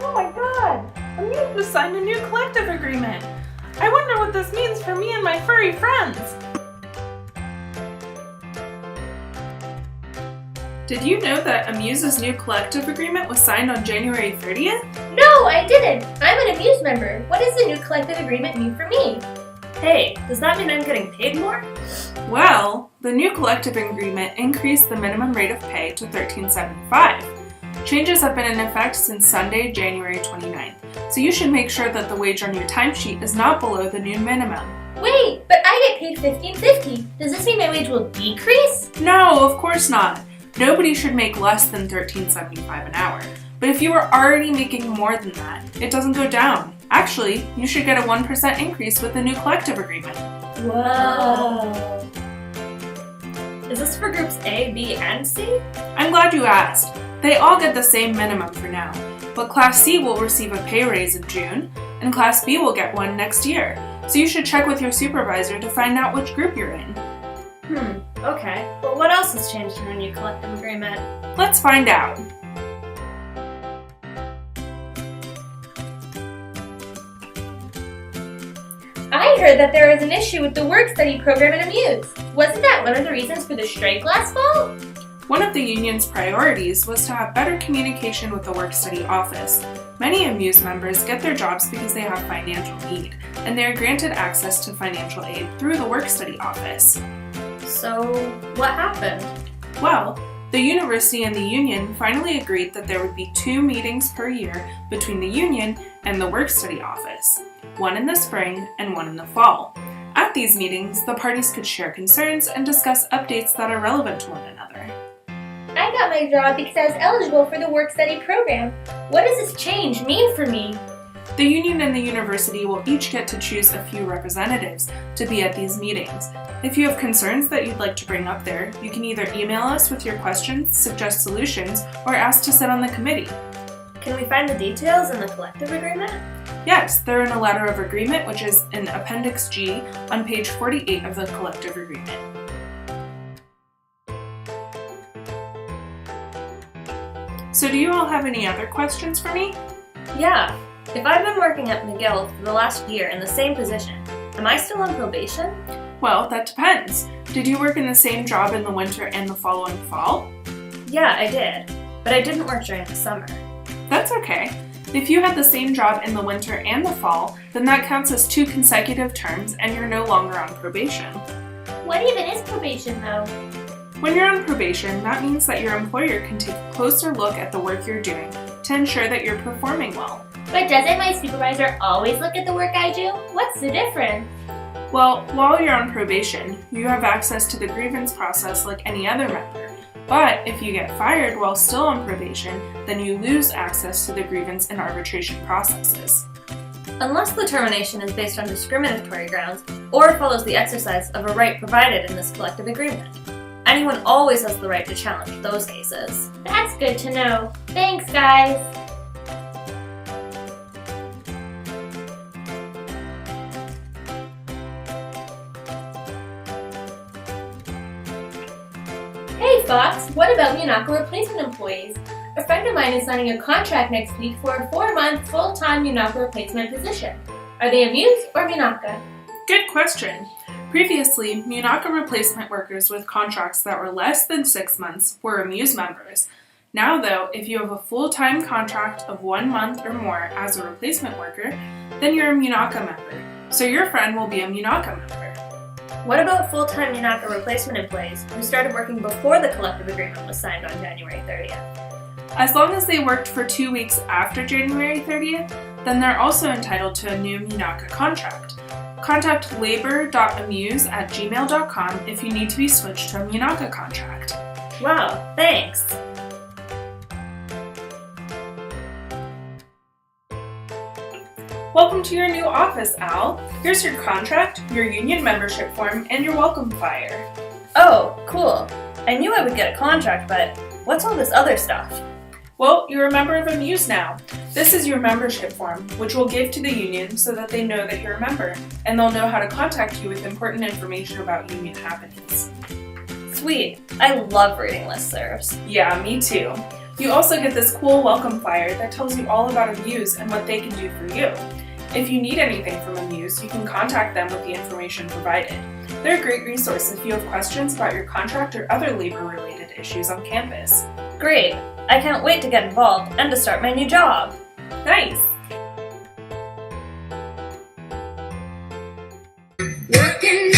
Oh my god! AMUSE just signed a new collective agreement! I wonder what this means for me and my furry friends! Did you know that AMUSE's new collective agreement was signed on January 30th? No, I didn't! I'm an AMUSE member. What does the new collective agreement mean for me? Hey, does that mean I'm getting paid more? Well, the new collective agreement increased the minimum rate of pay to $13.75. Changes have been in effect since Sunday, January 29th, so you should make sure that the wage on your timesheet is not below the new minimum. Wait, but I get paid $15.50. Does this mean my wage will decrease? No, of course not. Nobody should make less than $13.75 an hour. But if you are already making more than that, it doesn't go down. Actually, you should get a 1% increase with the new collective agreement. Whoa! Is this for groups A, B, and C? I'm glad you asked. They all get the same minimum for now, but Class C will receive a pay raise in June, and Class B will get one next year. So you should check with your supervisor to find out which group you're in. Okay. But what else has changed in the new collective agreement? Let's find out. I heard that there is an issue with the work-study program at AMUSE. Wasn't that one of the reasons for the strike last fall? One of the union's priorities was to have better communication with the work-study office. Many AMUSE members get their jobs because they have financial need, and they are granted access to financial aid through the work-study office. So, what happened? Well, the university and the union finally agreed that there would be 2 meetings per year between the union and the work-study office, one in the spring and one in the fall. At these meetings, the parties could share concerns and discuss updates that are relevant to one another. I got my job because I was eligible for the work-study program. What does this change mean for me? The union and the university will each get to choose a few representatives to be at these meetings. If you have concerns that you'd like to bring up there, you can either email us with your questions, suggest solutions, or ask to sit on the committee. Can we find the details in the collective agreement? Yes, they're in a letter of agreement, which is in Appendix G on page 48 of the collective agreement. So do you all have any other questions for me? Yeah. If I've been working at McGill for the last year in the same position, am I still on probation? Well, that depends. Did you work in the same job in the winter and the following fall? Yeah, I did. But I didn't work during the summer. That's okay. If you had the same job in the winter and the fall, then that counts as 2 consecutive terms and you're no longer on probation. What even is probation, though? When you're on probation, that means that your employer can take a closer look at the work you're doing to ensure that you're performing well. But doesn't my supervisor always look at the work I do? What's the difference? Well, while you're on probation, you have access to the grievance process like any other member. But if you get fired while still on probation, then you lose access to the grievance and arbitration processes. Unless the termination is based on discriminatory grounds or follows the exercise of a right provided in this collective agreement. Anyone always has the right to challenge those cases. That's good to know. Thanks, guys. Hey Fox, what about MUNACA replacement employees? A friend of mine is signing a contract next week for a 4-month full-time MUNACA replacement position. Are they AMUSE or MUNACA? Good question. Previously, MUNACA replacement workers with contracts that were less than 6 months were AMUSE members. Now though, if you have a full-time contract of 1 month or more as a replacement worker, then you're a MUNACA member, so your friend will be a MUNACA member. What about full-time MUNACA replacement employees who started working before the collective agreement was signed on January 30th? As long as they worked for 2 weeks after January 30th, then they're also entitled to a new MUNACA contract. Contact labor.amuse@gmail.com if you need to be switched to a MUNACA contract. Wow, thanks! Welcome to your new office, Al. Here's your contract, your union membership form, and your welcome flyer. Oh, cool. I knew I would get a contract, but what's all this other stuff? Well, you're a member of AMUSE now. This is your membership form, which we'll give to the union so that they know that you're a member, and they'll know how to contact you with important information about union happenings. Sweet. I love reading listservs. Yeah, me too. You also get this cool welcome flyer that tells you all about AMUSE and what they can do for you. If you need anything from AMUSE, you can contact them with the information provided. They're a great resource if you have questions about your contract or other labor-related issues on campus. Great. I can't wait to get involved and to start my new job. Nice! Working